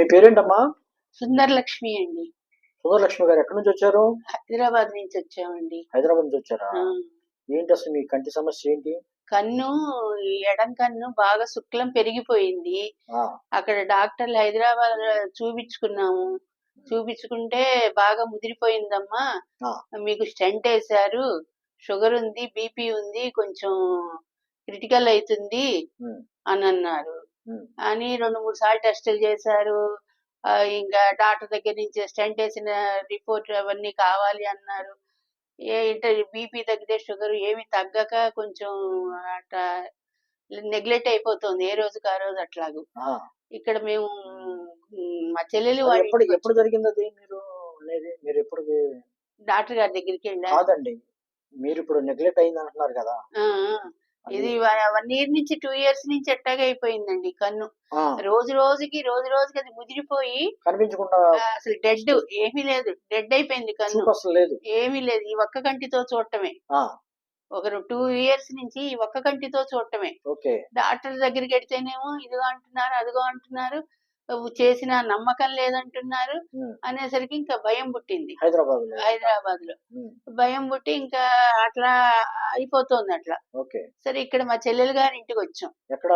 మీ పేరేంటమ్మా? సుందరలక్ష్మి అండి. సుందరలక్ష్మి గారు ఎక్కడి నుంచి వచ్చారు? హైదరాబాద్ నుంచి వచ్చామండి. హైదరాబాద్ నుంచి వచ్చారా? ఆ, ఏంటి అసలు మీ కంటి సమస్య ఏంటి? కన్ను, ఈ ఎడం కన్ను బాగా శుక్లం పెరిగిపోయింది. ఆ, అక్కడ డాక్టర్లు హైదరాబాద్ చూపించుకున్నాము. చూపించుకుంటే బాగా ముదిరిపోయిందమ్మా, ఆ, మీకు స్టెంట్ వేశారు, షుగర్ ఉంది, బీపీ ఉంది, కొంచెం క్రిటికల్ అవుతుంది ఉమ్, అని అన్నారు. ఉమ్, అని 2-3 సార్లు టెస్టులు చేశారు. ఇంకా డాక్టర్ దగ్గర నుంచి స్టెంట్ వేసిన రిపోర్ట్ అవన్నీ కావాలి అన్నారు. బీపీ తగ్గితే షుగర్ ఏమి తగ్గక కొంచెం అట్లా నెగ్లెక్ట్ అయిపోతుంది, ఏ రోజుకి ఆ రోజు అట్లాగూ. ఆ. ఇక్కడ మేము మా చెల్లెలు అది వాళ్ళ ఎప్పుడు ఇంటికి ఎప్పుడు జరిగింది అది? మీరు ఎప్పుడు డాక్టర్ గారి దగ్గరికి వెళ్ళా. కాదండి, మీరు ఇప్పుడు నెగ్లెక్ట్ అయింది అంటున్నారు కదా? ఆ, ఇది 1 ఇయర్ నుంచి 2 ఇయర్స్ నుంచి ఎట్టాగే అయిపోయిందండి కన్ను. ఆ, రోజు రోజుకి అది ముదిరిపోయి కనిపించకుండా అసలు డెడ్, ఏమీ లేదు, డెడ్ అయిపోయింది కన్ను. చూపు అసలు లేదు. ఏమీ లేదు, ఈ ఒక్క కంటితో చూడటమే. ఆ, ఒక 2 ఇయర్స్ నుంచి ఈ ఒక్క కంటితో చూడటమే. ఓకే. డాక్టర్ దగ్గరికి వెడితేనేమో ఇదిగో అంటున్నారు, అదిగో అంటున్నారు, చేసిన నమ్మకం లేదంటున్నారు. ఉమ్, అనేసరికి ఇంకా భయం పుట్టింది హైదరాబాద్ లో. భయం పుట్టి ఇంకా అట్లా అయిపోతుంది అట్లా. ఓకే. సరే, ఇక్కడ మా చెల్లెలు గారి ఇంటికి వచ్చాం. ఎక్కడ?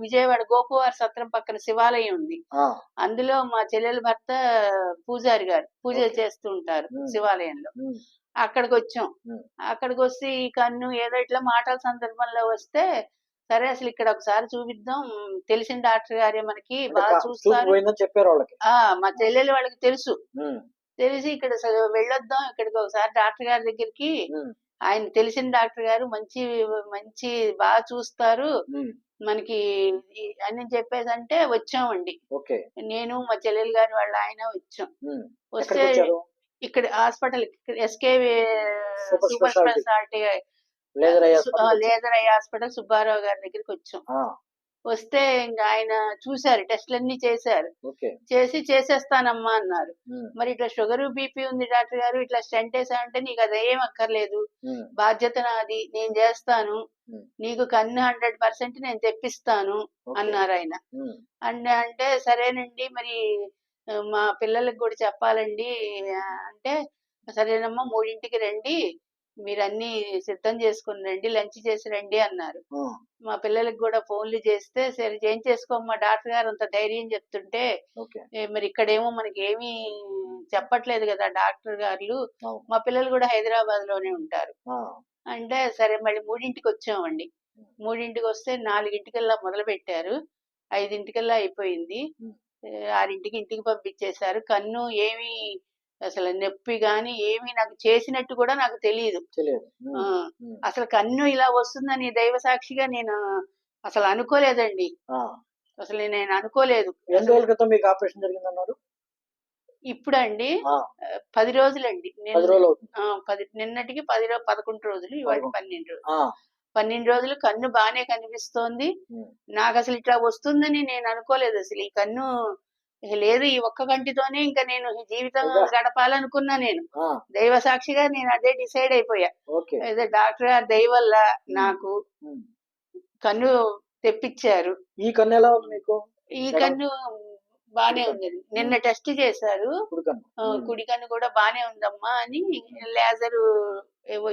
విజయవాడ గోపువారి సత్రం పక్కన శివాలయం ఉంది. ఆ, అందులో మా చెల్లెల భర్త పూజారి గారు పూజలు ఓకే. చేస్తూ ఉంటారు శివాలయంలో. ఉమ్, అక్కడికి వచ్చాం. ఉమ్, అక్కడికి వస్తే ఈ కన్ను ఏదో ఇట్లా మాటల సందర్భంలో వస్తే, సరే అసలు ఇక్కడ ఒకసారి చూపిద్దాం, తెలిసిన డాక్టర్ గారే మనకి అంటే బాగా చూపు చూస్తారు. పోయిందని చెప్పారు వాళ్ళకి. మా చెల్లెలు వాళ్ళకి తెలుసు. ఉమ్, తెలిసి ఇక్కడ వెళ్ళొద్దాం, ఇక్కడికి ఒకసారి డాక్టర్ గారి దగ్గరికి, ఉమ్, ఆయన తెలిసిన డాక్టర్ గారు, మంచి మంచి బాగా చూస్తారు ఉమ్, మనకి అని చెప్పేసి అంటే వచ్చామండి. ఓకే. నేను మా చెల్లెలు గారు వాళ్ళ ఆయన వచ్చాం. ఉమ్, వస్తే ఎక్కడికి వచ్చారు? ఇక్కడ hospital SK super super speciality speciality laser eye hospital వచ్చారు. లేజర్ ఐ హాస్పిటల్ సుబ్బారావు గారి దగ్గరికి వచ్చాం. ఆ, వస్తే ఇంకా ఆయన చూశారు, టెస్టులన్నీ చేశారు. ఓకే. చేసేస్తానమ్మా అన్నారు. ఉమ్, మరి ఇట్లా షుగర్ బీపీ ఉంది డాక్టర్ గారు, ఇట్లా స్టెంట్ వేసామంటే నీకు అది ఏం అక్కర్లేదు, ఉమ్, బాధ్యత నాది, నేను చేస్తాను, ఉమ్, నీకు కన్ను 100% నేను తెప్పిస్తాను ఓకే. అన్నారు ఆయన. ఉమ్, అంటే సరేనండి, మరి మా పిల్లలకు కూడా చెప్పాలండి అంటే, సరేనమ్మా 3ంటికి రండి, మీరు అన్ని సిద్ధం చేసుకుని రండి, లంచ్ చేసి రండి అన్నారు. ఆ, మా పిల్లలకి కూడా ఫోన్లు చేస్తే, సరే ఏం చేసుకోమ్మా, డాక్టర్ గారు అంత ధైర్యం చెప్తుంటే, ఓకే. మరి ఇక్కడేమో మనకి ఏమీ చెప్పట్లేదు కదా డాక్టర్ గారు. అవును. మా పిల్లలు కూడా హైదరాబాద్ లోనే ఉంటారు. ఆ, అంటే సరే మళ్ళీ 3ంటికి వచ్చామండి. 3ంటికి వస్తే 4ంటికల్లా మొదలు పెట్టారు, 5ంటికల్లా అయిపోయింది. ఉమ్, 6ంటికి ఇంటికి పంపించేశారు. కన్ను ఏమీ అసలు నొప్పి గాని ఏమీ నాకు చేసినట్టు కూడా నాకు తెలియదు. తెలియదు. ఆ, ఉమ్, ఉమ్, అసలు కన్ను ఇలా వస్తుందని దైవ సాక్షిగా నేను అసలు అనుకోలేదండి. ఆ. అసలు నేను అనుకోలేదు. ఎన్ని రోజుల క్రితం మీకు ఆపరేషన్ జరిగిందన్నారు? ఇప్పుడండి ఆ, 10 రోజులండి. 10 రోజులు అవుతుంది. నిన్నటికి 11 రోజులు, ఇవాళ 12 రోజులు. ఆ, 12 రోజులు కన్ను బానే కనిపిస్తోంది. ఉమ్, నాకు అసలు ఇట్లా వస్తుందని నేను అనుకోలేదు. అసలు ఈ కన్ను లేదు, ఈ ఒక్క కంటితోనే ఇంకా నేను ఈ జీవితం అబ్బా. గడపాలనుకున్నా నేను. ఆ, దైవ సాక్షిగా నేను అదే డిసైడ్ అయిపోయా. ఓకే. ఏదో డాక్టర్ గారి దయ వల్ల నాకు ఉమ్. కన్ను తెప్పించారు. ఈ కన్ను ఎలా ఉంది మీకు? ఈ కన్ను బానే ఉందండి. నిన్న టెస్ట్ చేశారు, కుడి కన్ను. కుడి కన్ను కూడా బానే ఉందమ్మా అని లేజర్ ఏవో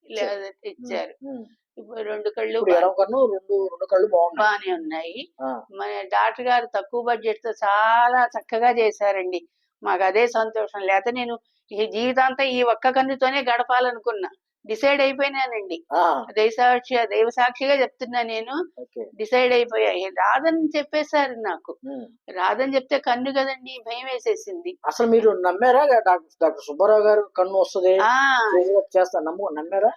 లేజర్ ఇచ్చారు. ఉమ్. ఇప్పుడు 2 కళ్ళు ఇప్పుడు ఎడమ కన్ను రెండు కళ్ళు బాగున్నాయి. బానే ఉన్నాయి. ఆ, మన డాక్టర్ గారు తక్కువ బడ్జెట్ తో చాలా చక్కగా చేశారండి. మాకు అదే సంతోషం. లేకపోతే నేను ఈ జీవితాంతం ఈ ఒక్క కన్నుతోనే గడపాలనుకున్నా. డిసైడ్ అయిపోయినానండి. ఆ, దైవ సాక్షిగా చెప్తున్నా నేను. ఓకే. డిసైడ్ అయిపోయా. రాదని చెప్పేశారు నాకు. ఉమ్. రాదని చెప్తే కన్ను కదండి, భయం వేసేసింది. అసలు మీరు నమ్మారా? డాక్టర్ సుబ్బారావు గారు కన్ను వస్తుంది ఆ చేస్తా నమ్మారా?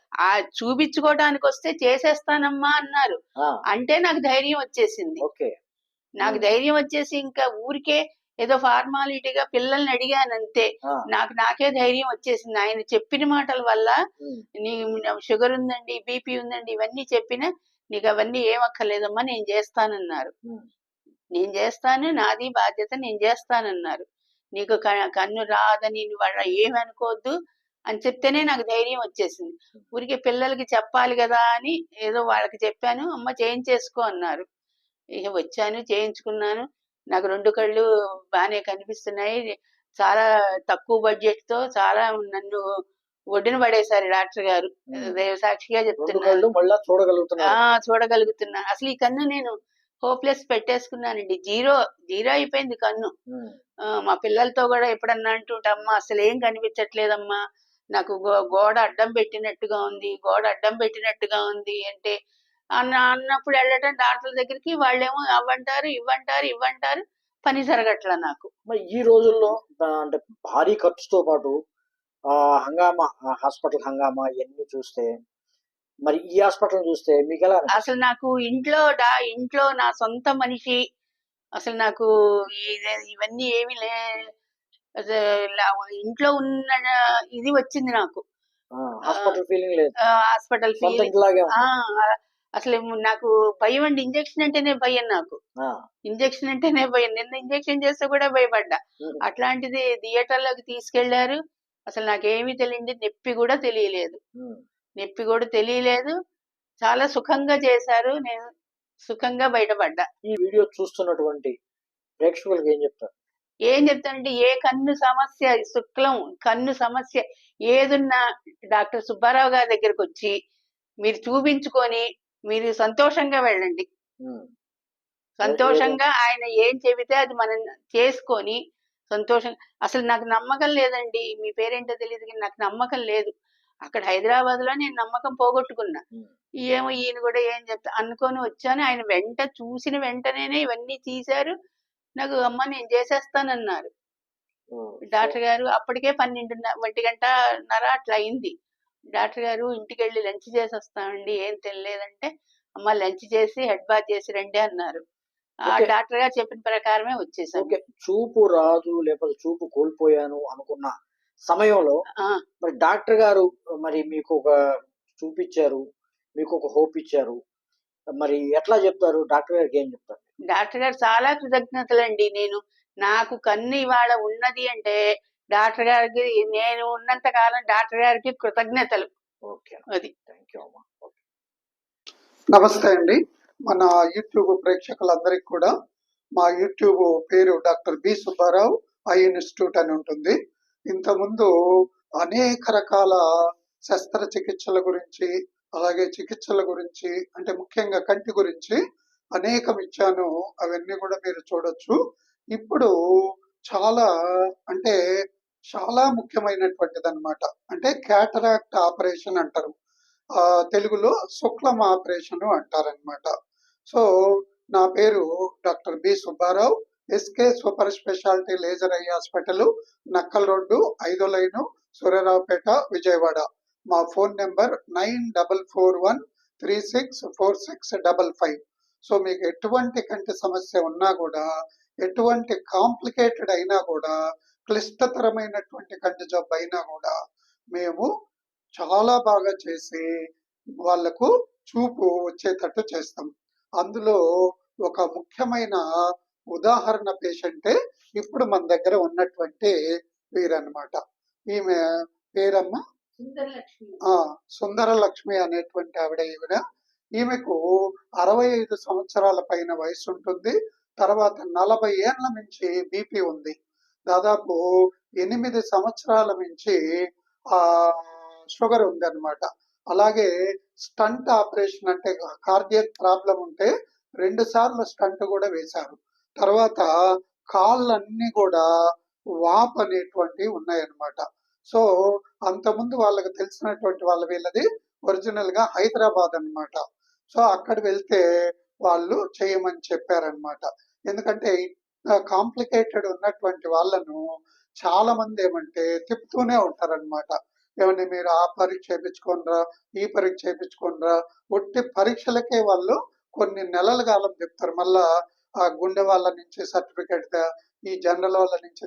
చూపించుకోవడానికి వస్తే చేసేస్తానమ్మా అన్నారు. ఆ, అంటే నాకు ధైర్యం వచ్చేసింది. ఓకే. నాకు ధైర్యం వచ్చేసి ఇంకా ఊరికే ఏదో ఫార్మాలిటీగా పిల్లల్ని అడిగానంతే. ఆ, నాకే ధైర్యం వచ్చేసింది. ఆయన చెప్పిన మాటల వల్ల, ఉమ్, నీ షుగర్ ఉందండి, బీపీ ఉందండి, ఇవన్నీ చెప్పినా నీకు అవన్నీ ఏమక్కర్లేదమ్మా, నేను చేస్తానన్నారు. ఉమ్, నేను చేస్తాను, నాది బాధ్యత, నేను చేస్తానన్నారు. నీకు కన్ను రాదని నువ్వు ఏమి అనుకోవద్దు అని చెప్తేనే నాకు ధైర్యం వచ్చేసింది. ఊరికే పిల్లలకి చెప్పాలి కదా అని ఏదో వాళ్ళకి చెప్పాను. అమ్మ చేయించేసుకో అన్నారు. ఇక వచ్చాను, చేయించుకున్నాను. నాకు 2 కళ్ళు బానే కనిపిస్తున్నాయి. చాలా తక్కువ బడ్జెట్‌తో చాలా నన్ను ఒడ్డున పడేశారు డాక్టర్ గారు. దైవ సాక్షిగా 2 చెప్తున్నాను. కళ్ళు మళ్ళా ఆ! చూడగలుగుతున్నారు. చూడగలుగుతున్నా. అసలు ఈ కన్ను నేను హోప్‌లెస్ పెట్టేసుకున్నానండి. జీరో అయిపోయింది కన్ను. హ్మ్. మా పిల్లలతో గూడా ఎప్పుడన్నా అంటుంటా, "అమ్మా అసలేం కనిపించట్లేదమ్మా. నాకు గోడ అడ్డం పెట్టినట్టుగా ఉంది. గోడ అడ్డం పెట్టినట్టుగా ఉంది" అంటే అన్నప్పుడు ఎళ్ళటం డాక్టర్ల దగ్గరికి వాళ్ళేమో అవ్వంటారు, ఇవ్వంటారు, ఇవ్వంటారు. పని జరగట్ల నాకు. మరి ఈ రోజుల్లో అంటే భారీ ఖర్చుతో పాటు హంగామా హాస్పిటల్ హంగామా ఇయన్నీ చూస్తే మరి ఈ హాస్పిటల్‌ని చూస్తే మీకెలా అసలు అనిపిస్తుంది? నాకు ఇంట్లో నా సొంత మనిషి అసలు నాకు ఇవన్నీ ఏమి అసలు ఇంట్లో ఉన్న ఇది వచ్చింది నాకు. ఆహ్, హాస్పిటల్ ఫీలింగ్ లేదు. హాస్పిటల్ సొంత ఫీలింగ్. ఇంటిలాగే ఆ! ఉంది. అసలేమో నాకు భయమండి. ఇంజెక్షన్ అంటేనే భయం నాకు. ఆ! ఇంజెక్షన్ అంటేనే భయం. నిన్న ఇంజెక్షన్ చేస్తే కూడా భయపడ్డా. హ్మ్. అట్లాంటిది థియేటర్‌లోకి తీసుకెళ్లారు. అసలు నాకేమీ తెలియంది. నొప్పి గూడా తెలియలేదు. హ్మ్. నొప్పి గూడా తెలియలేదు. చాలా సుఖంగా చేశారు. నేను సుఖంగా బయటపడ్డా. ఈ వీడియో చూస్తున్నటువంటి ప్రేక్షకులకి ఏం చెప్తారు? ఏం చెప్తానంటే ఏ కన్ను సమస్య శుక్లం, కన్ను సమస్య ఏదున్నా డాక్టర్ సుబ్బారావు గారి దగ్గరకొచ్చి మీరు చూపించుకొని మీరు సంతోషంగా వెళ్ళండి. హ్మ్. ఏదో సంతోషంగా ఆయన ఏం చెబితే అది మనం చేసుకొని సంతోషం అసలు నాకు నమ్మకం లేదండి. మీ పేరేంటో తెలీదు గానీ నాకు నమ్మకం లేదు. అక్కడ హైదరాబాద్‌లో నేను నమ్మకం పోగొట్టుకున్నా. హ్మ్. ఏమో ఈయన గూడా ఏం చెప్తా అనుకోని వచ్చాను. ఆయన చూసిన వెంటనేనే ఇవన్నీ తీశారు. నాకు అమ్మ నేను చేసేస్తానన్నారు. ఓహ్! సో డాక్టర్ గారు అప్పటికే 1:30 అట్లా అయింది. డాక్టర్ గారు ఇంటికెళ్ళి లంచ్ చేసొస్తామండి. ఏం తినలేదంటే, అమ్మ లంచ్ చేసి హెడ్ బాత్ చేసి రండి అన్నారు. ఓకే. డాక్టర్ గారు చెప్పిన ప్రకారమే వచ్చేసాను. ఓకే. చూపు రాదు లేకపోతే చూపు కోల్పోయాను అనుకున్న సమయంలో ఆ! మరి డాక్టర్ గారు మరి మీకొక చూపిచ్చారు. మీకొక హోప్ ఇచ్చారు. మరి ఎట్లా చెప్తారు? డాక్టర్ గారికి ఏం చెప్తారు? డాక్టర్ గారు చాలా కృతజ్ఞతలండి. నాకు కన్ను ఇవాళ ఉన్నది అంటే, డాక్టర్ గారికి నేను ఉన్నంత కాలం డాక్టర్ గారికి కృతజ్ఞతలు. ఓకే. అది. థాంక్ యూ అమ్మా. ఓకే. నమస్తే అండి. మన యూట్యూబ్ ప్రేక్షకులందరికీ కూడా మా యూట్యూబ్ పేరు doctor B Subbarao eye institute అని ఉంటుంది. ఇంతకుముందు అనేక రకాల శస్త్రచికిత్సల గురించి, అలాగే చికిత్సల గురించి, అంటే ముఖ్యంగా కంటి గురించి అనేకం ఇచ్చాను. అవన్నీ కూడా మీరు చూడొచ్చు. ఇప్పుడు చాలా అంటే చాలా ముఖ్యమైనటువంటిదన్నమాట. అంటే క్యాటరాక్ట్ ఆపరేషన్ అంటారు. తెలుగులో శుక్లం ఆపరేషన్ అంటారనమాట. సో నా పేరు doctor B Subbarao, SK super speciality laser eye hospital, Nakkal road, 5వ లైను, సూర్యారావుపేట, విజయవాడ. మా ఫోన్ నెంబర్ 9441364655. సో మీకు ఎటువంటి కంటి సమస్య ఉన్నా కూడా, ఎటువంటి కాంప్లికేటెడ్ అయినా కూడా, క్లిష్టతరమైనటువంటి కంటి జబ్బు అయినా కూడా మేము చాలా బాగా చేసి వాళ్లకు చూపు వచ్చేటట్టు చేస్తాం. అందులో ఒక ముఖ్యమైన ఉదాహరణ పేషెంటే ఇప్పుడు మన దగ్గర ఉన్నటువంటి వీరన్నమాట. ఈమె పేరమ్మ సుందర లక్ష్మి అనేటువంటి ఈవిడ. ఈమెకు 65 సంవత్సరాల పైన వయసు ఉంటుంది. తర్వాత 40 ఏళ్ల నుంచి బీపీ ఉంది. దాదాపు 8 సంవత్సరాల నుంచి షుగర్ ఉందన్నమాట. అలాగే స్టంట్ ఆపరేషన్ అంటే కార్డియక్ ప్రాబ్లం ఉంటే 2 సార్లు స్టంట్ కూడా వేశారు. తర్వాత కాళ్ళన్నీ కూడా వాపు అనేటువంటివి ఉన్నాయన్నమాట. సో అంతకుముందు వాళ్ళకి తెలిసినటువంటి వీళ్ళది ఒరిజినల్ గా హైదరాబాద్ అన్నమాట. సో అక్కడ వెళ్తే వాళ్ళు చేయమని చెప్పారన్నమాట. ఎందుకంటే కాంప్లికేటెడ్ ఉన్నటువంటి వాళ్ళను చాలా మంది ఏమంటే తిప్పుతూనే ఉంటారన్నమాట. ఏమండి మీరు ఆ పరీక్ష చేయించుకోనరా, ఈ పరీక్ష చేయించుకోనరా, ఒట్టి పరీక్షలకే వాళ్ళు కొన్ని నెలల కాలం చెప్తారు. మళ్ళా ఆ గుండె వాళ్ళ నుంచి సర్టిఫికేట్ ఈ జనరల్ వాళ్ళ నుంచి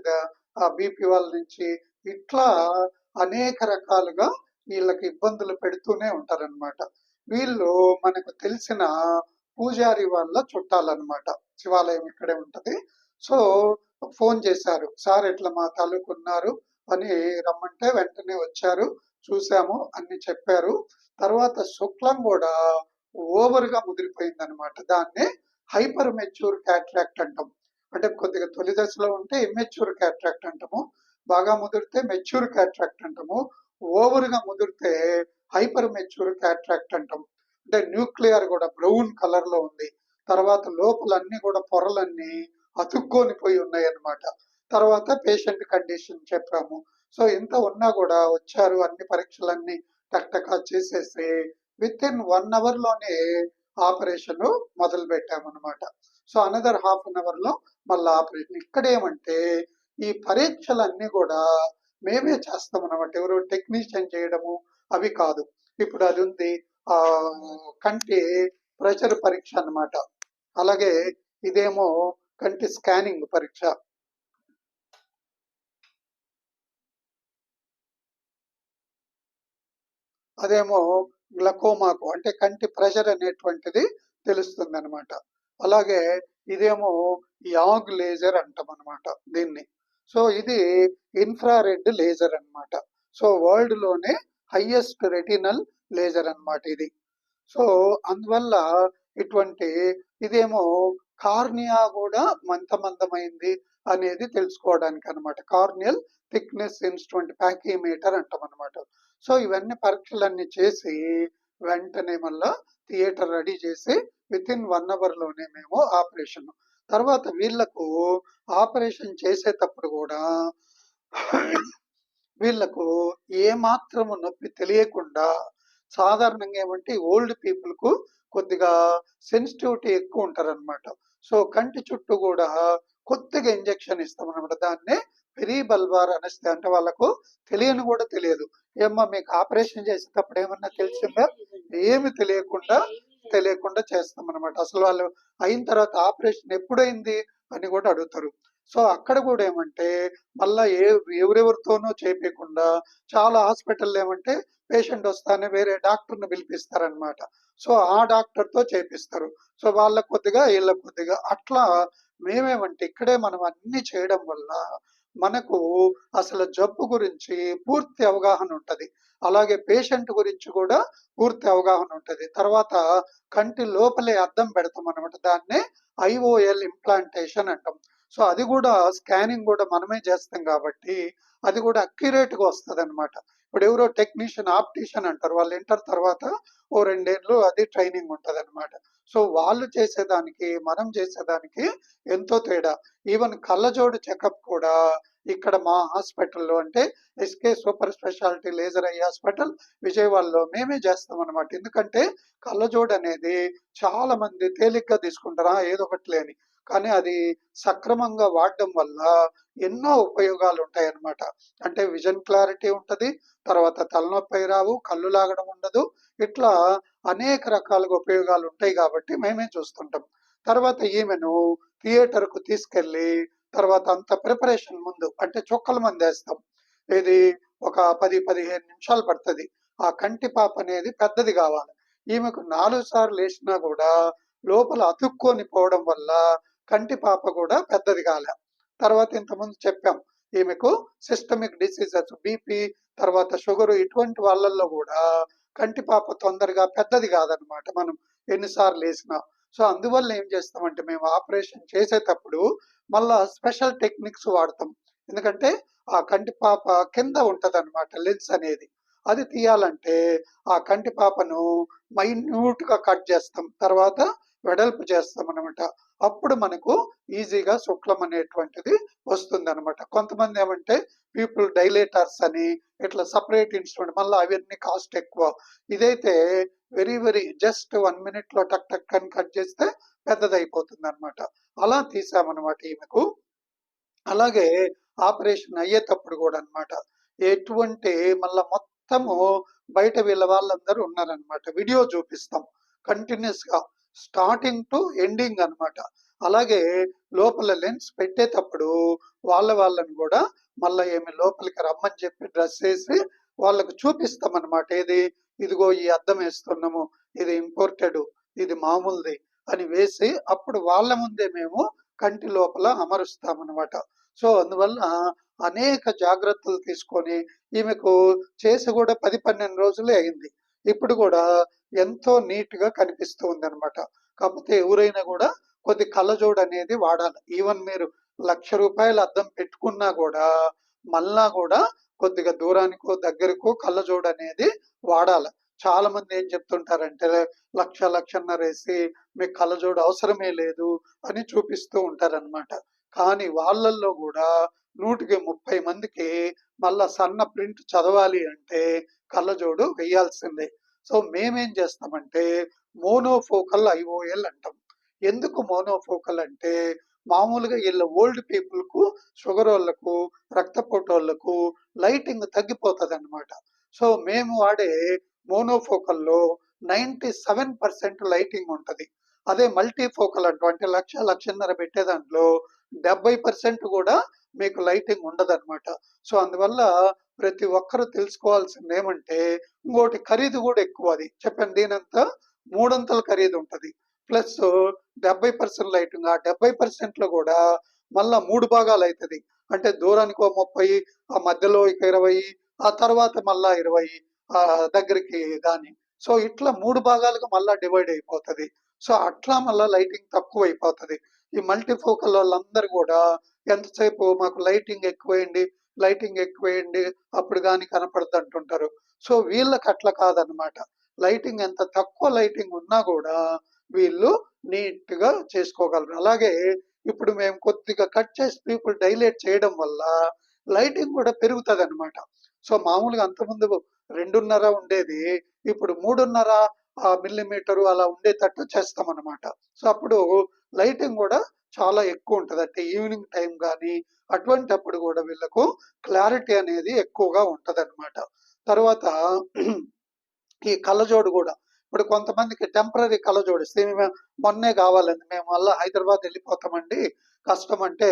ఆ బీపీ వాళ్ళ నుంచి ఇట్లా అనేక రకాలుగా వీళ్ళకి ఇబ్బందులు పెడుతూనే ఉంటారన్నమాట. వీళ్ళు మనకు తెలిసిన పూజారి వాళ్ళ చుట్టాలన్నమాట. శివాలయం ఇక్కడే ఉంటది. సో ఫోన్ చేశారు, సార్ ఇట్లా మా తాలూకు ఉన్నారు అని రమ్మంటే వెంటనే వచ్చారు, చూసాము, అన్ని చెప్పారు. తర్వాత శుక్లం కూడా ఓవర్ గా ముదిరిపోయింది అనమాట. దాన్నే హైపర్ మెచ్యూర్ క్యాట్రాక్ట్ అంటాం. అంటే కొద్దిగా తొలి దశలో ఉంటే ఇమ్మెచ్యూర్ క్యాట్రాక్ట్ అంటాము, బాగా ముదిరితే మెచ్యూర్ క్యాట్రాక్ట్ అంటాము, ఓవర్గా ముదిరితే హైపర్ మెచ్యూర్ క్యాట్రాక్ట్ అంటాం. అంటే న్యూక్లియర్ కూడా బ్రౌన్ కలర్ లో ఉంది, తర్వాత లోపల అన్ని కూడా పొరలన్నీ అతుక్కొని పోయి ఉన్నాయి అన్నమాట. తర్వాత పేషెంట్ కండిషన్ చెప్పాము. సో ఇంత ఉన్నా కూడా వచ్చారు, అన్ని పరీక్షలన్నీ టక్టకా చేసేసి విత్ ఇన్ 1 అవర్ లోనే ఆపరేషన్ మొదలు పెట్టామన్నమాట. So another half an hour లో మళ్ళీ ఆపరేషన్. ఇక్కడ ఏమంటే ఈ పరీక్షలన్నీ కూడా మేమే చేస్తాం అన్నమాట, ఎవరో టెక్నీషియన్ చేయడము అవి కాదు. ఇప్పుడు అది ఉంది, ఆ కంటి ప్రెషర్ పరీక్ష అన్నమాట. అలాగే ఇదేమో కంటి స్కానింగ్ పరీక్ష. అదేమో గ్లకోమాకు అంటే కంటి ప్రెషర్ అనేటువంటిది తెలుస్తుంది అనమాట. అలాగే ఇదేమో యాగ్ లేజర్ అంటాం అనమాట దీన్ని. సో ఇది ఇన్ఫ్రారెడ్ లేజర్ అన్నమాట. సో వరల్డ్ లోనే హైయెస్ట్ రెటినల్ లేజర్ అన్నమాట ఇది. సో అందువల్ల ఇటువంటి ఇదేమో కార్నియా కూడా మందమైంది అనేది తెలుసుకోవడానికి అన్నమాట. కార్నియల్ థిక్నెస్ ఇన్స్ట్రుమెంట్ ప్యాకీమీటర్ అంటాం అనమాట. సో ఇవన్నీ పరీక్షలన్నీ చేసి వెంటనే మళ్ళా థియేటర్ రెడీ చేసి విత్ ఇన్ 1 అవర్ లోనే మేము ఆపరేషన్. తర్వాత వీళ్ళకు ఆపరేషన్ చేసేటప్పుడు కూడా వీళ్ళకు ఏ మాత్రము నొప్పి తెలియకుండా, సాధారణంగా ఏమంటే ఓల్డ్ పీపుల్ కు కొద్దిగా సెన్సిటివిటీ ఎక్కువ ఉంటారన్నమాట. సో కంటి చుట్టూ కూడా కొద్దిగా ఇంజెక్షన్ ఇస్తాం అనమాట. దాన్నే పెరిబల్బార్ అనెస్థియా అంటే వాళ్ళకు తెలియని కూడా తెలియదు. ఏమ్మా మీకు ఆపరేషన్ చేసేటప్పుడు ఏమన్నా తెలిసిందా? ఏమి తెలియకుండా చేస్తాం అనమాట. అసలు వాళ్ళు అయిన తర్వాత ఆపరేషన్ ఎప్పుడైంది అని కూడా అడుగుతారు. సో అక్కడ కూడా ఏమంటే మళ్ళా ఎవరెవరితోనో చేపించకుండా చాలా హాస్పిటల్ ఏమంటే పేషెంట్ వస్తానే వేరే డాక్టర్ని పిలిపిస్తారనమాట. సో ఆ డాక్టర్ తో చేపిస్తారు. సో వాళ్ళకు కొద్దిగా వీళ్ళకు కొద్దిగా అట్లా మేమేమంటే ఇక్కడే మనం అన్ని చేయడం వల్ల మనకు అసలు జబ్బు గురించి పూర్తి అవగాహన ఉంటది. అలాగే పేషెంట్ గురించి కూడా పూర్తి అవగాహన ఉంటది. తర్వాత కంటి లోపలే అద్దం పెడతాం అనమాట, దాన్నే IOL ఇంప్లాంటేషన్ అంటాం. సో అది కూడా స్కానింగ్ కూడా మనమే చేస్తాం కాబట్టి అది కూడా అక్యురేట్ గా వస్తుంది అనమాట. ఇప్పుడు ఎవరో టెక్నీషియన్ ఆప్టిషియన్ అంటారు, వాళ్ళు ఇంటర్ తర్వాత ఓ 2 ఏళ్ళు అది ట్రైనింగ్ ఉంటది అనమాట. సో వాళ్ళు చేసేదానికి మనం చేసేదానికి ఎంతో తేడా. ఈవెన్ కళ్ళజోడు చెకప్ కూడా ఇక్కడ మా హాస్పిటల్లో అంటే SK super speciality laser eye hospital విజయవాడలో మేమే చేస్తాం అనమాట. ఎందుకంటే కళ్ళజోడు అనేది చాలా మంది తేలిగ్గా తీసుకుంటారా ఏదో ఒకటి లేని, కానీ అది సక్రమంగా వాడడం వల్ల ఎన్నో ఉపయోగాలు ఉంటాయి అన్నమాట. అంటే విజన్ క్లారిటీ ఉంటది, తర్వాత తలనొప్పి రావు, కళ్ళు లాగడం ఉండదు, ఇట్లా అనేక రకాలుగా ఉపయోగాలు ఉంటాయి కాబట్టి మేమే చూస్తుంటాం. తర్వాత ఈమెను థియేటర్ కు తీసుకెళ్లి తర్వాత అంత ప్రిపరేషన్ ముందు అంటే చుక్కల మంది వేస్తాం. ఇది ఒక 10-15 నిమిషాలు పడుతుంది. ఆ కంటి పాప అనేది పెద్దది కావాలి. ఈమెకు 4 సార్లు వేసినా కూడా లోపల అతుక్కొని పోవడం వల్ల కంటి పాప కూడా పెద్దది కాలే. తర్వాత ఇంతకుముందు చెప్పాం ఈమెకు సిస్టమిక్ డిసీజెస్ బీపీ తర్వాత షుగర్ ఇటువంటి వాళ్ళల్లో కూడా కంటి పాప తొందరగా పెద్దది కాదనమాట మనం ఎన్నిసార్లు వేసినా. సో అందువల్ల ఏం చేస్తామంటే మేము ఆపరేషన్ చేసేటప్పుడు మళ్ళా స్పెషల్ టెక్నిక్స్ వాడతాం. ఎందుకంటే ఆ కంటి పాప కింద ఉంటది అనమాట లెన్స్ అనేది, అది తీయాలంటే ఆ కంటి పాపను మైన్యూట్ గా కట్ చేస్తాం, తర్వాత వెడల్పు చేస్తాం అనమాట. అప్పుడు మనకు ఈజీగా శుక్లం అనేటువంటిది వస్తుంది అనమాట. కొంతమంది ఏమంటే పీపుల్ డైలేటర్స్ అని ఇట్లా సపరేట్ ఇన్స్ట్రుమెంట్, మళ్ళీ అవన్నీ కాస్ట్ ఎక్కువ. ఇదైతే వెరీ జస్ట్ 1 minute లో టక్ టక్ అని కట్ చేస్తే పెద్దది అయిపోతుంది అనమాట. అలా తీసామన్నమాట ఈమెకు. అలాగే ఆపరేషన్ అయ్యేటప్పుడు కూడా అన్నమాట ఎటువంటి మళ్ళా మొత్తము బయట వీళ్ళ వాళ్ళందరూ ఉన్నారనమాట, వీడియో చూపిస్తాం కంటిన్యూస్ గా స్టార్టింగ్ టు ఎండింగ్ అన్నమాట. అలాగే లోపల లెన్స్ పెట్టేటప్పుడు వాళ్ళని కూడా మళ్ళీ ఏమి లోపలికి రమ్మని చెప్పి డ్రెస్ వేసి వాళ్ళకు చూపిస్తాం అనమాట. ఏది ఇదిగో ఈ అద్దం వేస్తున్నాము, ఇది ఇంపోర్టెడ్, ఇది మామూలుది అని వేసి అప్పుడు వాళ్ళ ముందే మేము కంటి లోపల అమరుస్తాం అనమాట. సో అందువల్ల అనేక జాగ్రత్తలు తీసుకొని ఈమెకు చేసి కూడా 10-12 రోజులే అయింది. ఇప్పుడు కూడా ఎంతో నీట్ గా కనిపిస్తూ ఉంది అనమాట. కాకపోతే ఎవరైనా కూడా కొద్ది కళ్ళజోడు అనేది వాడాలి. ఈవెన్ మీరు ₹1,00,000 అద్దం పెట్టుకున్నా కూడా మళ్ళా కూడా కొద్దిగా దూరానికో దగ్గరకో కళ్ళజోడు అనేది వాడాలి. చాలా మంది ఏం చెప్తుంటారంటే 1,00,000 వేసి మీకు కళ్ళజోడు అవసరమే లేదు అని చూపిస్తూ ఉంటారనమాట. కానీ వాళ్ళల్లో కూడా 100కి 30 మందికి మళ్ళా సన్న ప్రింట్ చదవాలి అంటే కళ్ళజోడు వేయాల్సిందే. సో మేమేం చేస్తామంటే మోనోఫోకల్ ఐఓఎల్ అంటాం. ఎందుకు మోనోఫోకల్ అంటే మామూలుగా వీళ్ళ ఓల్డ్ పీపుల్ కు, షుగర్ వాళ్ళకు, రక్తపోటు వాళ్ళకు లైటింగ్ తగ్గిపోతుంది అనమాట. సో మేము వాడే మోనోఫోకల్లో 97% లైటింగ్ ఉంటది. అదే మల్టీఫోకల్ అంటాం, అంటే 1,00,000-1,50,000 పెట్టే దాంట్లో 70% కూడా మీకు లైటింగ్ ఉండదన్నమాట. సో అందువల్ల ప్రతి ఒక్కరు తెలుసుకోవాల్సింది ఏమంటే, ఇంకోటి ఖరీదు కూడా ఎక్కువ. అది చెప్పాను, దీనంతా 3 ఖరీదు ఉంటది. Plus 70% lighting. ఆ 70% లో కూడా మళ్ళా 3 భాగాలు అవుతుంది. అంటే దూరానికి 30, ఆ మధ్యలో ఇక 20, ఆ తర్వాత మళ్ళా 20 దగ్గరికి గాని. సో ఇట్లా 3 భాగాలుగా మళ్ళా డివైడ్ అయిపోతది. సో అట్లా మళ్ళా లైటింగ్ తక్కువ అయిపోతది. ఈ మల్టీఫోకల్ వాళ్ళందరూ కూడా ఎంతసేపు మాకు లైటింగ్ ఎక్కువేయండి అప్పుడు కానీ కనపడదు అంటుంటారు. సో వీళ్ళకి అట్లా కాదనమాట. లైటింగ్ ఎంత తక్కువ లైటింగ్ ఉన్నా కూడా వీళ్ళు నీట్ గా చేసుకోగలరు. అలాగే ఇప్పుడు మేము కొద్దిగా కట్ చేసి పీపుల్ డైలేట్ చేయడం వల్ల లైటింగ్ కూడా పెరుగుతుంది అనమాట. సో మామూలుగా అంతకుముందు 2.5 ఉండేది, ఇప్పుడు 3.5 మిల్లీమీటరు అలా ఉండేటట్టు చేస్తాం అనమాట. సో అప్పుడు లైటింగ్ కూడా చాలా ఎక్కువ ఉంటది. అంటే ఈవినింగ్ టైం కానీ అటువంటప్పుడు కూడా వీళ్ళకు క్లారిటీ అనేది ఎక్కువగా ఉంటదన్నమాట. తర్వాత ఈ కళ్ళజోడు కూడా ఇప్పుడు కొంతమందికి టెంపరరీ కళ్ళజోడు ఇస్తే మొన్నే కావాలండి, మేము మళ్ళీ హైదరాబాద్ వెళ్ళిపోతామండి, కష్టం అంటే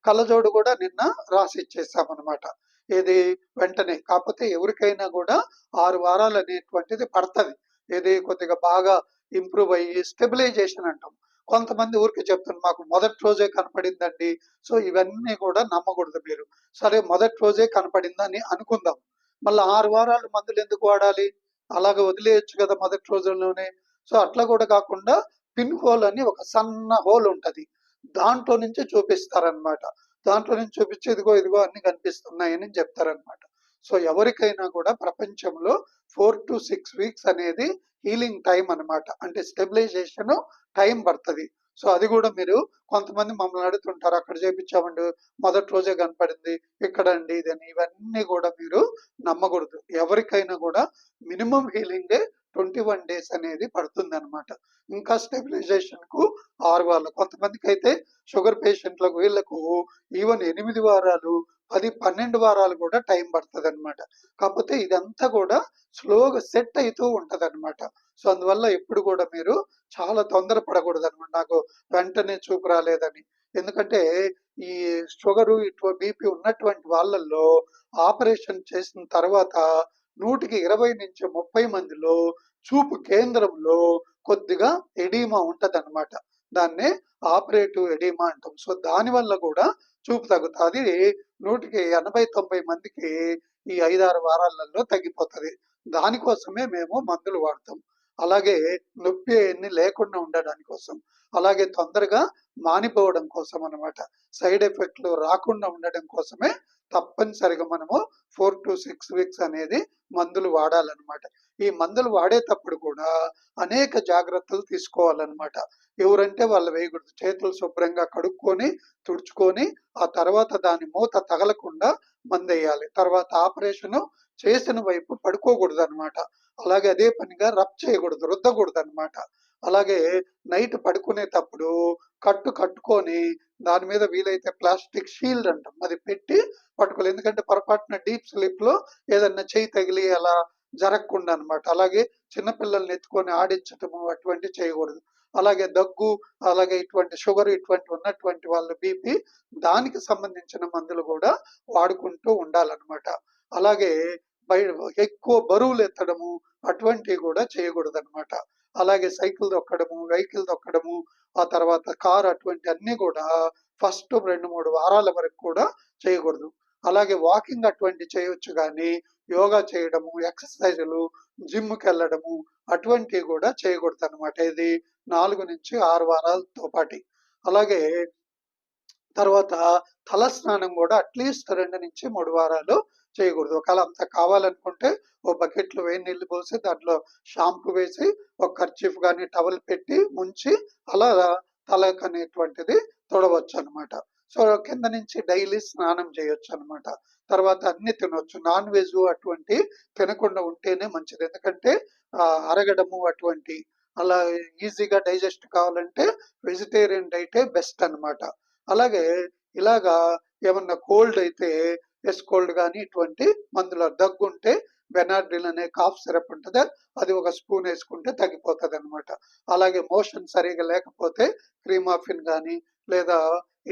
కళ్ళజోడు కూడా నిన్న రాసి ఇచ్చేసామన్నమాట. ఇది వెంటనే. కాకపోతే ఎవరికైనా కూడా 6 వారాలు అనేటువంటిది పడుతుంది. ఇది కొద్దిగా బాగా ఇంప్రూవ్ అయ్యి స్టెబిలైజేషన్ అంటాం. కొంతమంది ఊరికి చెప్తున్నారు మాకు మొదటి రోజే కనపడిందండి. సో ఇవన్నీ కూడా నమ్మకూడదు మీరు. సరే మొదటి రోజే కనపడిందని అనుకుందాం, మళ్ళీ 6 వారాలు మందులు ఎందుకు వాడాలి? అలాగ వదిలేయచ్చు కదా మొదటి రోజుల్లోనే. సో అట్లా కూడా కాకుండా పిన్ హోల్ అని ఒక సన్న హోల్ ఉంటది, దాంట్లో నుంచి చూపిస్తారనమాట. దాంట్లో నుంచి చూపించి ఇదిగో అన్ని కనిపిస్తున్నాయని చెప్తారనమాట. సో ఎవరికైనా కూడా ప్రపంచంలో 4 to 6 వీక్స్ అనేది హీలింగ్ టైం అనమాట. అంటే స్టెబిలైజేషన్ టైం పడుతుంది. సో అది కూడా మీరు కొంతమంది మమ్మల్ని అడుగుతుంటారు, అక్కడ చేపించామండి మొదటి రోజే కనపడింది, ఇక్కడండి ఇదని. ఇవన్నీ కూడా మీరు నమ్మకూడదు. ఎవరికైనా కూడా మినిమం హీలింగ్ 21 డేస్ అనేది పడుతుంది అనమాట. ఇంకా స్టెబిలైజేషన్ కు 6 వారాలు. కొంతమందికి అయితే షుగర్ పేషెంట్లకు వీళ్ళకు ఈవెన్ 8 వారాలు, 10, 12 వారాలు కూడా టైం పడుతుంది అనమాట. కాకపోతే ఇదంతా కూడా స్లోగా సెట్ అవుతూ ఉంటది అనమాట. సో అందువల్ల ఎప్పుడు కూడా మీరు చాలా తొందరపడకూడదు అనమాట, నాకు వెంటనే చూపు రాలేదని. ఎందుకంటే ఈ షుగరు ఇటు బీపీ ఉన్నటువంటి వాళ్ళల్లో ఆపరేషన్ చేసిన తర్వాత 100కి 20 నుంచి 30 మందిలో చూపు కేంద్రంలో కొద్దిగా ఎడీమా ఉంటదన్నమాట. దాన్నే ఆపరేటివ్ ఎడీమా అంటాం. సో దాని వల్ల కూడా చూపు తగ్గుతుంది. 100కి 80-90 మందికి ఈ 5-6 వారాలలో తగ్గిపోతుంది. దానికోసమే మేము మందులు వాడతాం. అలాగే నొప్పి అన్ని లేకుండా ఉండడానికి కోసం, అలాగే తొందరగా మానిపోవడం కోసం అనమాట. సైడ్ ఎఫెక్ట్లు రాకుండా ఉండడం కోసమే తప్పనిసరిగా మనము 4 to 6 వీక్స్ అనేది మందులు వాడాలన్నమాట. ఈ మందులు వాడేటప్పుడు కూడా అనేక జాగ్రత్తలు తీసుకోవాలన్నమాట. ఎవరంటే వాళ్ళు వేయకూడదు. చేతులు శుభ్రంగా కడుక్కొని తుడుచుకొని ఆ తర్వాత దాని మూత తగలకుండా మందేయాలి. తర్వాత ఆపరేషన్ చేసిన వైపు పడుకోకూడదు అనమాట. అలాగే అదే పనిగా రబ్ చేయకూడదు, రుద్దకూడదు అనమాట. అలాగే నైట్ పడుకునేటప్పుడు కట్టుకొని దాని మీద వీలైతే ప్లాస్టిక్ షీల్డ్ అంటాం, అది పెట్టి పట్టుకోవాలి. ఎందుకంటే పొరపాటున డీప్ స్లీప్ లో ఏదన్నా చేయి తగిలి అలా జరగకుండా అనమాట. అలాగే చిన్నపిల్లల్ని ఎత్తుకొని ఆడించటము అటువంటి చేయకూడదు. అలాగే దగ్గు, అలాగే ఇటువంటి షుగర్ ఇటువంటి ఉన్నటువంటి వాళ్ళు బీపీ, దానికి సంబంధించిన మందులు కూడా వాడుకుంటూ ఉండాలన్నమాట. అలాగే ఎక్కువ బరువులు ఎత్తడము అటువంటివి కూడా చేయకూడదు అనమాట. అలాగే సైకిల్ తొక్కడము, వెహికల్ తొక్కడము, ఆ తర్వాత కార్, అటువంటి అన్ని కూడా ఫస్ట్ 2-3 వారాల వరకు కూడా చేయకూడదు. అలాగే వాకింగ్ అటువంటి చేయొచ్చు, కానీ యోగా చేయడము, ఎక్సర్సైజులు, జిమ్కి వెళ్ళడము అటువంటివి కూడా చేయకూడదు అనమాట. ఇది 4 నుంచి 6 వారాలతో పాటు. అలాగే తర్వాత తలస్నానం కూడా అట్లీస్ట్ 2 నుంచి 3 వారాలు చేయకూడదు. ఒకవేళ అంత కావాలనుకుంటే ఓ బకెట్లో వేడి నీళ్ళు పోసి దాంట్లో షాంపూ వేసి ఒక కర్చీఫ్ కానీ టవల్ పెట్టి ముంచి అలా తలకు అనేటువంటిది తొడవచ్చు అనమాట. సో కింద నుంచి డైలీ స్నానం చేయొచ్చు అనమాట. తర్వాత అన్ని తినొచ్చు. నాన్ వెజ్ అటువంటి తినకుండా ఉంటేనే మంచిది. ఎందుకంటే అరగడము అటువంటి అలా ఈజీగా డైజెస్ట్ కావాలంటే వెజిటేరియన్ డైటే బెస్ట్ అన్నమాట. అలాగే ఇలాగా ఏమన్నా కోల్డ్ అయితే కోల్డ్ కానీ ఇటువంటి మందులు దగ్గుంటే బెనార్డిల్ అనే కాఫ్ సిరప్ ఉంటుంది, అది ఒక స్పూన్ వేసుకుంటే తగ్గిపోతుంది అనమాట. అలాగే మోషన్ సరిగా లేకపోతే క్రీమాఫిన్ కానీ లేదా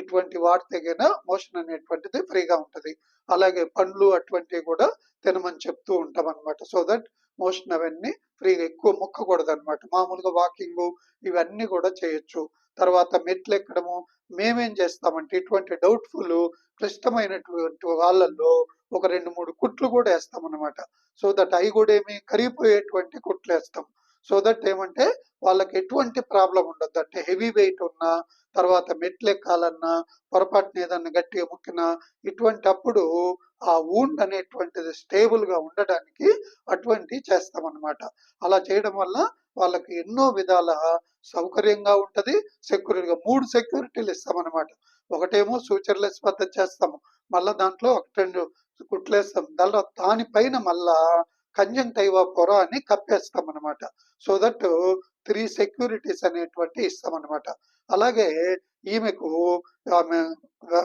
ఇటువంటి వాడితే గిన మోషన్ అనేటువంటిది ఫ్రీగా ఉంటుంది. అలాగే పండ్లు అటువంటివి కూడా తినమని చెప్తూ ఉంటాం అనమాట. సో దట్ మోషన్ అవన్నీ ఫ్రీగా ఎక్కువ మొక్కకూడదు అనమాట. మామూలుగా వాకింగ్ ఇవన్నీ కూడా చేయొచ్చు. తర్వాత మెట్లు ఎక్కడము మేమేం చేస్తామంటే ఇటువంటి డౌట్ఫుల్ క్లిష్టమైనటువంటి వాళ్ళల్లో ఒక 2-3 కుట్లు కూడా వేస్తాం అనమాట. సో దట్ అవి కూడా ఏమి కరిగిపోయేటువంటి కుట్లు వేస్తాం. సో దట్ ఏమంటే వాళ్ళకి ఎటువంటి ప్రాబ్లం ఉండదు. అంటే హెవీ వెయిట్ ఉన్నా తర్వాత మెట్లు ఎక్కాలన్నా పొరపాటున ఏదన్నా గట్టిగా ముక్కినా ఇటువంటి అప్పుడు ఆ వూండ్ అనేటువంటిది స్టేబుల్ గా ఉండడానికి అటువంటి చేస్తాం అనమాట. అలా చేయడం వల్ల వాళ్ళకి ఎన్నో విధాల సౌకర్యంగా ఉంటది, సెక్యూరిటీగా 3 సెక్యూరిటీలు ఇస్తామన్నమాట. ఒకటేమో సూచర్లెస్ పద్ధతి చేస్తాము, మళ్ళా దాంట్లో 1-2 కుట్లేస్తాం, దానిపైన మళ్ళా కంజంక్టివా పొర అని కప్పేస్తాం అనమాట. సో దట్ 3 సెక్యూరిటీస్ అనేటువంటి ఇస్తాం అనమాట. అలాగే ఈమెకు ఆమె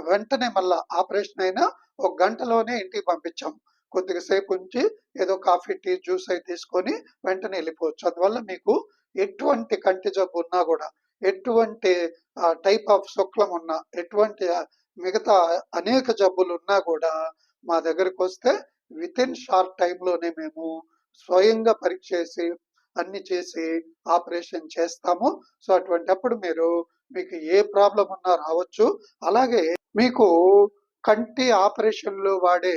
వెంటనే మళ్ళా ఆపరేషన్ అయినా 1 గంటలోనే ఇంటికి పంపించాం. కొద్దిగా సేపు ఉంచి ఏదో కాఫీ టీ జ్యూస్ అయి తీసుకొని వెంటనే వెళ్ళిపోవచ్చు. అందువల్ల మీకు ఎటువంటి కంటి జబ్బు ఉన్నా కూడా, ఎటువంటి టైప్ ఆఫ్ శుక్లం ఉన్నా, ఎటువంటి మిగతా అనేక జబ్బులు ఉన్నా కూడా మా దగ్గరికి వస్తే విత్ ఇన్ షార్ట్ టైంలోనే మేము స్వయంగా పరీక్ష చేసి అన్ని చేసి ఆపరేషన్ చేస్తాము. సో అటువంటిప్పుడు మీకు ఏ ప్రాబ్లం ఉన్నా రావచ్చు. అలాగే మీకు కంటి ఆపరేషన్లో వాడే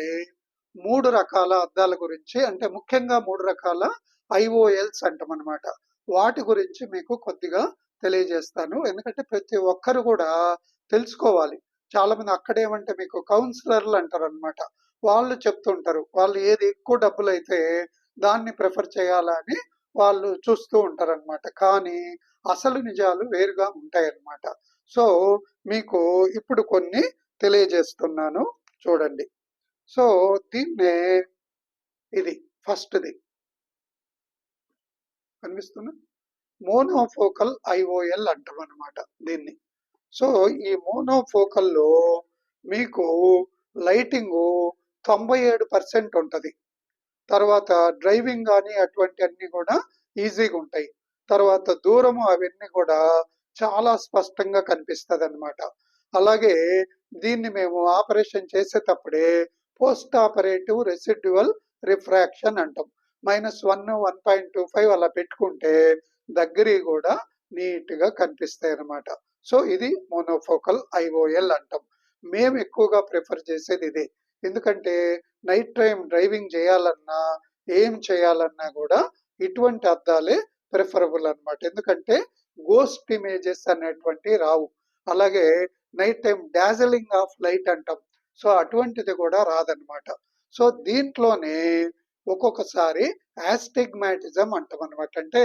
3 రకాల అద్దాల గురించి, అంటే ముఖ్యంగా 3 రకాల IOLs అంటాం అనమాట. వాటి గురించి మీకు కొద్దిగా తెలియజేస్తాను. ఎందుకంటే ప్రతి ఒక్కరు కూడా తెలుసుకోవాలి. చాలా మంది అక్కడేమంటే మీకు కౌన్సిలర్లు అంటారు అనమాట. వాళ్ళు చెప్తుంటారు, వాళ్ళు ఏది ఎక్కువ డబ్బులు అయితే దాన్ని ప్రిఫర్ చేయాలా అని వాళ్ళు చూస్తూ ఉంటారు అనమాట. కానీ అసలు నిజాలు వేరుగా ఉంటాయి అన్నమాట. సో మీకు ఇప్పుడు కొన్ని తెలియజేస్తున్నాను, చూడండి. సో దీన్నే ఇది ఫస్ట్ది కనిపిస్తున్నా మోనోఫోకల్ IOL అంటాం అనమాట దీన్ని. సో ఈ మోనోఫోకల్లో మీకు లైటింగ్ 97% ఉంటుంది. తర్వాత డ్రైవింగ్ కానీ అటువంటి అన్ని కూడా ఈజీగా ఉంటాయి. తర్వాత దూరము అవన్నీ కూడా చాలా స్పష్టంగా కనిపిస్తుంది అనమాట. అలాగే దీన్ని మేము ఆపరేషన్ చేసేటప్పుడే పోస్ట్ ఆపరేటివ్ రెసిడ్యువల్ రిఫ్రాక్షన్ అంటాం. -1, 1.25 అలా పెట్టుకుంటే దగ్గరి కూడా నీట్ గా కనిపిస్తాయి అన్నమాట. సో ఇది మోనోఫోకల్ IOL అంటాం. మేము ఎక్కువగా ప్రిఫర్ చేసేది ఇదే. ఎందుకంటే నైట్ టైం డ్రైవింగ్ చేయాలన్నా ఏం చేయాలన్నా కూడా ఇటువంటి అద్దాలే ప్రిఫరబుల్ అన్నమాట. ఎందుకంటే గోస్ట్ ఇమేజెస్ అనేటువంటి రావు. అలాగే నైట్ టైం డాజలింగ్ ఆఫ్ లైట్ అంటాం. సో అటువంటిది కూడా రాదనమాట. సో దీంట్లోనే ఒక్కొక్కసారి ఆస్టిగ్మాటిజం అంటాం అనమాట. అంటే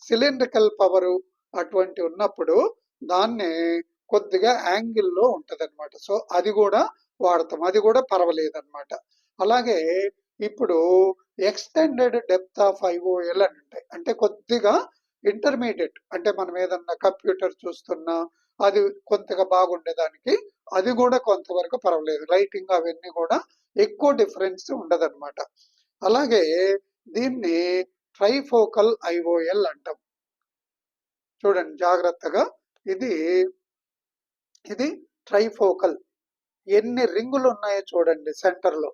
సిలిండ్రికల్ పవర్ అటువంటి ఉన్నప్పుడు దాన్ని కొద్దిగా యాంగిల్లో ఉంటది అనమాట. సో అది కూడా వాడతాం, అది కూడా పర్వాలేదన్నమాట. అలాగే ఇప్పుడు ఎక్స్టెండెడ్ డెప్త్ ఆఫ్ IOL అని ఉంటాయి. అంటే కొద్దిగా ఇంటర్మీడియట్, అంటే మనం ఏదన్నా కంప్యూటర్ చూస్తున్నా అది కొంతగా బాగుండేదానికి అది కూడా కొంతవరకు పర్వాలేదు. లైటింగ్ అవన్నీ కూడా ఎక్కువ డిఫరెన్స్ ఉండదన్నమాట. అలాగే దీన్ని ట్రైఫోకల్ IOL అంటాం. చూడండి జాగ్రత్తగా, ఇది ట్రైఫోకల్. ఎన్ని రింగులు ఉన్నాయో చూడండి. సెంటర్ లో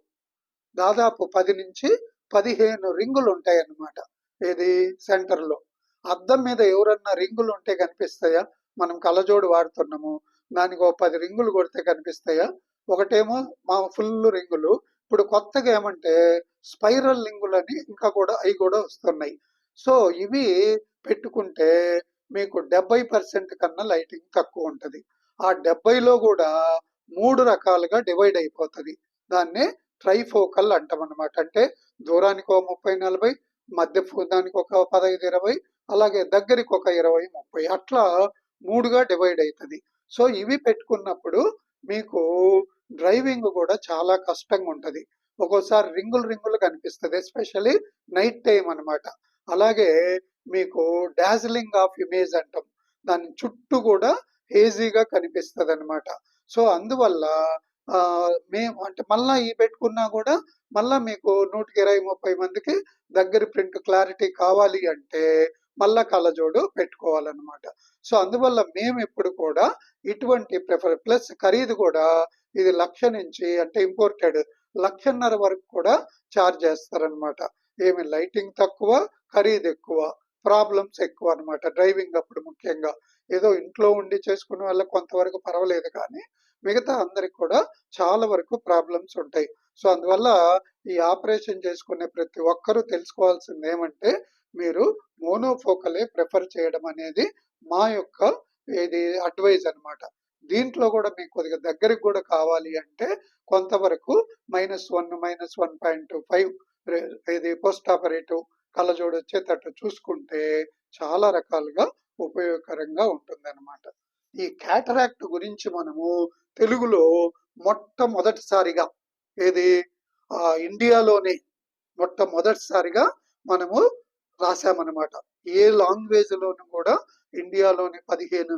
దాదాపు 10 నుంచి 15 రింగులు ఉంటాయి అన్నమాట. ఇది సెంటర్ లో. అద్దం మీద ఎవరన్నా రింగులు ఉంటే కనిపిస్తాయా? మనం కళ్ళజోడు వాడుతున్నాము, దానికి 10 రింగులు కొడితే కనిపిస్తాయా? ఒకటేమో మా ఫుల్ రింగులు. ఇప్పుడు కొత్తగా ఏమంటే స్పైరల్ రింగులు అని ఇంకా కూడా అవి కూడా వస్తున్నాయి. సో ఇవి పెట్టుకుంటే మీకు 70% కన్నా లైటింగ్ తక్కువ ఉంటది. ఆ 70లో కూడా 3 రకాలుగా డివైడ్ అయిపోతది. దాన్నే ట్రైఫోకల్ అంటామన్నమాట. అంటే దూరానికో 30, 40, దానికి ఒక 15, 20, అలాగే దగ్గరికి ఒక 20, 30 అట్లా 3గా డివైడ్ అయితది. సో ఇవి పెట్టుకున్నప్పుడు మీకు డ్రైవింగ్ కూడా చాలా కష్టంగా ఉంటది. ఒక్కోసారి రింగులు కనిపిస్తది. ఎస్పెషల్లీ నైట్ టైం అన్నమాట. అలాగే మీకు డాజిలింగ్ ఆఫ్ ఇమేజ్ అంటాం. దాని చుట్టూ కూడా హేజీగా కనిపిస్తదన్నమాట. సో అందువల్ల మేము అంటే మళ్ళా ఈ పెట్టుకున్నా కూడా మళ్ళా మీకు 120, 30 మందికి దగ్గర ప్రింట్ క్లారిటీ కావాలి అంటే మళ్ళా కళ్ళజోడు పెట్టుకోవాలన్నమాట. సో అందువల్ల మేము ఎప్పుడు కూడా ఇటువంటి ప్రిఫర్ ప్లస్ ఖరీదు కూడా ఇది 1,00,000 నుంచి అంటే ఇంపోర్టెడ్ 1,50,000 వరకు కూడా చార్జ్ చేస్తారనమాట. ఏమి లైటింగ్ తక్కువ, ఖరీదు ఎక్కువ, ప్రాబ్లమ్స్ ఎక్కువ అన్నమాట. డ్రైవింగ్ అప్పుడు ముఖ్యంగా ఏదో ఇంట్లో ఉండి చేసుకునే వాళ్ళకి కొంతవరకు పర్వాలేదు, కానీ మిగతా అందరికి కూడా చాలా వరకు ప్రాబ్లమ్స్ ఉంటాయి. సో అందువల్ల ఈ ఆపరేషన్ చేసుకునే ప్రతి ఒక్కరూ తెలుసుకోవాల్సింది ఏమంటే మీరు మోనోఫోకలే ప్రిఫర్ చేయడం అనేది మా యొక్క ఇది అడ్వైజ్ అన్నమాట. దీంట్లో కూడా మీకు కొద్దిగా దగ్గరికి కూడా కావాలి అంటే కొంతవరకు -1, -1.25 ఇది పోస్ట్ ఆపరేటివ్ కళ్ళజోడు వచ్చేటట్టు చూసుకుంటే చాలా రకాలుగా ఉపయోగకరంగా ఉంటుందన్నమాట. ఈ క్యాటరాక్ట్ గురించి మనము తెలుగులో మొట్టమొదటిసారిగా ఏది ఇండియాలోనే మొట్టమొదటిసారిగా మనము రాసామన్నమాట. ఏ లాంగ్వేజ్ లోను కూడా ఇండియాలోని 15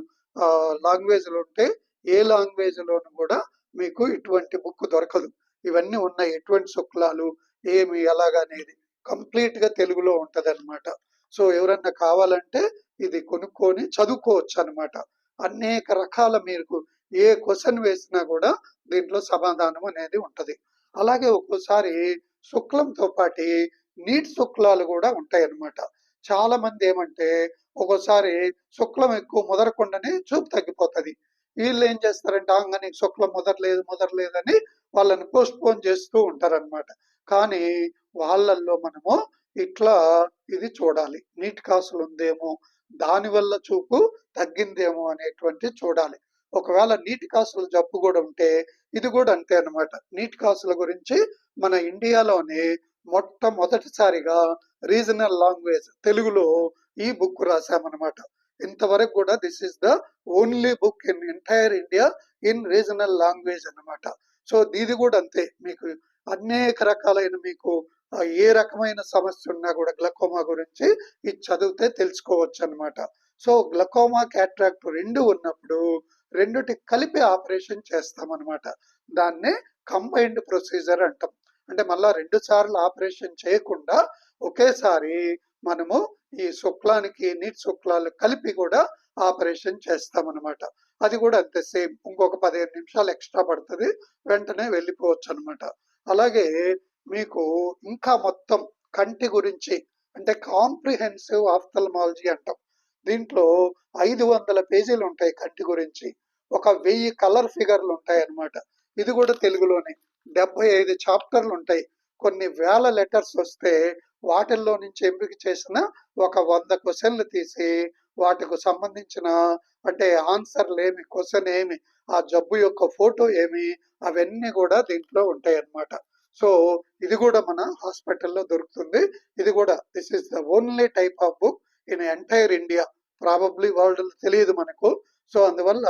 లాంగ్వేజ్లు ఉంటే ఏ లాంగ్వేజ్ లోను కూడా మీకు ఇటువంటి బుక్ దొరకదు. ఇవన్నీ ఉన్నాయి. ఎటువంటి శుక్లాలు ఏమి ఎలాగనేది కంప్లీట్ గా తెలుగులో ఉంటదన్నమాట. సో ఎవరన్నా కావాలంటే ఇది కొనుక్కొని చదువుకోవచ్చు అన్నమాట. అనేక రకాల మీకు ఏ క్వశ్చన్ వేసినా కూడా దీంట్లో సమాధానం అనేది ఉంటది. అలాగే ఒక్కోసారి శుక్లంతో పాటి నీటి శుక్లాలు కూడా ఉంటాయి అన్నమాట. చాలా మంది ఏమంటే ఒక్కోసారి శుక్లం ఎక్కువ ముదరకుండానే చూపు తగ్గిపోతది. వీళ్ళు ఏం చేస్తారంటే నీకు శుక్లం ముదరలేదని వాళ్ళని పోస్ట్ పోన్ చేస్తూ ఉంటారన్నమాట. కానీ వాళ్ళల్లో మనము ఇట్లా ఇది చూడాలి, నీటి కాసులు ఉందేమో, దానివల్ల చూపు తగ్గిందేమో అనేటువంటి చూడాలి. ఒకవేళ నీటి కాసుల జబ్బు కూడా ఉంటే ఇది కూడా అంతే అన్నమాట. నీటి కాసుల గురించి మన ఇండియాలోనే మొట్టమొదటిసారిగా రీజనల్ లాంగ్వేజ్ తెలుగులో ఈ బుక్ రాసామన్నమాట. ఇంతవరకు కూడా this is the only book in entire India in regional language అన్నమాట. సో ఇది కూడా అంతే. మీకు అనేక రకాలైన మీకు ఏ రకమైన సమస్య ఉన్నా కూడా గ్లకోమా గురించి ఇది చదివితే తెలుసుకోవచ్చు అన్నమాట. సో గ్లకోమా, క్యాట్రాక్ట్ రెండు ఉన్నప్పుడు రెండుటి కలిపి ఆపరేషన్ చేస్తామన్నమాట. దాన్నే కంబైన్డ్ ప్రొసీజర్ అంటాం. అంటే మళ్ళా 2 సార్లు ఆపరేషన్ చేయకుండా ఒకేసారి మనము ఈ శుక్లానికి నీటి శుక్లాలు కలిపి కూడా ఆపరేషన్ చేస్తామన్నమాట. అది కూడా అంతే సేమ్. ఇంకొక 15 నిమిషాలు ఎక్స్ట్రా పడుతుంది, వెంటనే వెళ్ళిపోవచ్చు అనమాట. అలాగే మీకు ఇంకా మొత్తం కంటి గురించి అంటే కాంప్రిహెన్సివ్ ఆఫ్థల్మాలజీ అంటాం. దీంట్లో 500 పేజీలు ఉంటాయి కంటి గురించి. ఒక 1000 కలర్ ఫిగర్లు ఉంటాయి అన్నమాట. ఇది కూడా తెలుగులోనే 75 చాప్టర్లు ఉంటాయి. కొన్ని వేల లెటర్స్ వస్తే వాటిల్లో నుంచి ఎంపిక చేసిన ఒక 100 క్వశ్చన్లు తీసి వాటికి సంబంధించిన అంటే ఆన్సర్లు ఏమి, క్వశ్చన్ ఏమి, ఆ జబ్బు యొక్క ఫోటో ఏమి, అవన్నీ కూడా దీంట్లో ఉంటాయి అన్నమాట. సో ఇది కూడా మన హాస్పిటల్లో దొరుకుతుంది. ఇది కూడా this is the only type of book in entire India, probably world తెలియదు మనకు. సో అందువల్ల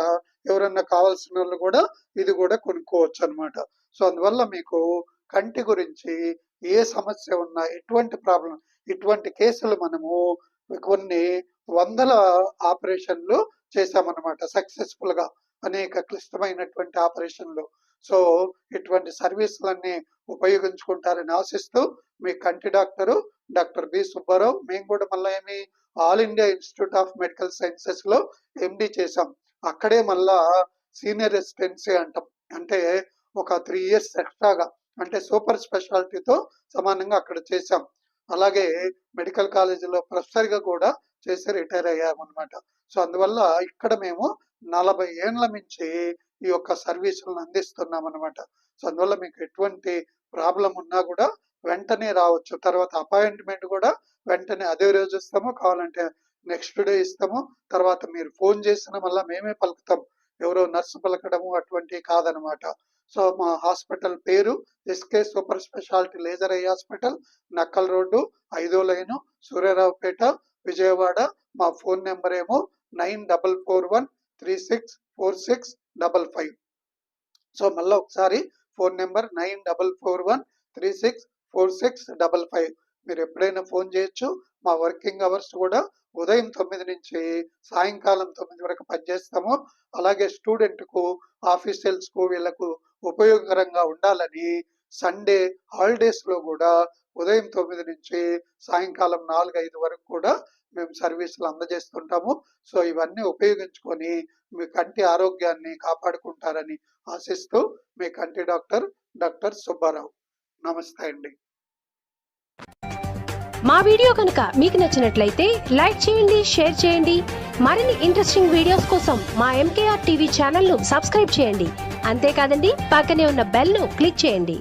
ఎవరన్నా కావాల్సిన వాళ్ళు కూడా ఇది కూడా కొనుక్కోవచ్చు అన్నమాట. సో అందువల్ల మీకు కంటి గురించి ఏ సమస్య ఉన్నా, ఎటువంటి ప్రాబ్లం, ఇటువంటి కేసులు మనము కొన్ని వందల ఆపరేషన్లు చేశామన్నమాట సక్సెస్ఫుల్ గా, అనేక క్లిష్టమైనటువంటి ఆపరేషన్లు. సో ఇటువంటి సర్వీసులన్నీ ఉపయోగించుకుంటారని ఆశిస్తూ మీ కంటి డాక్టరు డాక్టర్ బి సుబ్బారావు. మేము కూడా మళ్ళీ ఏమి all India institute of medical sciences లో ఎండి చేసాం. అక్కడే మళ్ళా సీనియర్ రెసిడెన్సీ అంటాం. అంటే ఒక 3 years ఎక్స్ట్రాగా అంటే సూపర్ స్పెషాలిటీతో సమానంగా అక్కడ చేశాం. అలాగే మెడికల్ కాలేజీలో ప్రొఫెసర్ గా కూడా చేసి రిటైర్ అయ్యామన్నమాట. సో అందువల్ల ఇక్కడ మేము 40 ఏళ్ల నుంచి ఈ యొక్క సర్వీసులను అందిస్తున్నాం అన్నమాట. సో అందువల్ల మీకు ఎటువంటి ప్రాబ్లం ఉన్నా కూడా వెంటనే రావచ్చు. తర్వాత అపాయింట్మెంట్ కూడా వెంటనే అదే రోజు ఇస్తాము, కావాలంటే నెక్స్ట్ డే ఇస్తాము. తర్వాత మీరు ఫోన్ చేసిన మళ్ళీ మేమే పలుకుతాం, ఎవరో నర్సు పలకడము అటువంటివి కాదనమాట. సో మా హాస్పిటల్ పేరు SK super speciality laser eye hospital, Nakkal road, 5వ లైను, సూర్యారావుపేట, విజయవాడ. మా ఫోన్ నెంబర్ ఏమో 9441364655. సో మళ్ళీ ఒకసారి ఫోన్ నెంబర్ 9441364655. మీరు ఎప్పుడైనా ఫోన్ చేయొచ్చు. మా వర్కింగ్ అవర్స్ కూడా ఉదయం 9 నుంచి సాయంకాలం 9 వరకు పనిచేస్తాము. అలాగే స్టూడెంట్కు, ఆఫీషియల్స్కు వీళ్ళకు ఉపయోగకరంగా ఉండాలని సండే హాలిడేస్లో కూడా ఉదయం 9 నుంచి సాయంకాలం 4-5 వరకు కూడా మేము సర్వీసులు అందజేస్తుంటాము. సో ఇవన్నీ ఉపయోగించుకొని మీ కంటి ఆరోగ్యాన్ని కాపాడుకుంటారని ఆశిస్తూ మీ కంటి డాక్టర్ సుబ్బారావు. నమస్తే అండి. మా వీడియో కనుక మీకు నచ్చినట్లయితే లైక్ చేయండి, షేర్ చేయండి. మరిన్ని ఇంట్రెస్టింగ్ వీడియోస్ కోసం మా MKR టీవీ ఛానల్ను సబ్స్క్రైబ్ చేయండి. అంతేకాదండి, పక్కనే ఉన్న బెల్ను క్లిక్ చేయండి.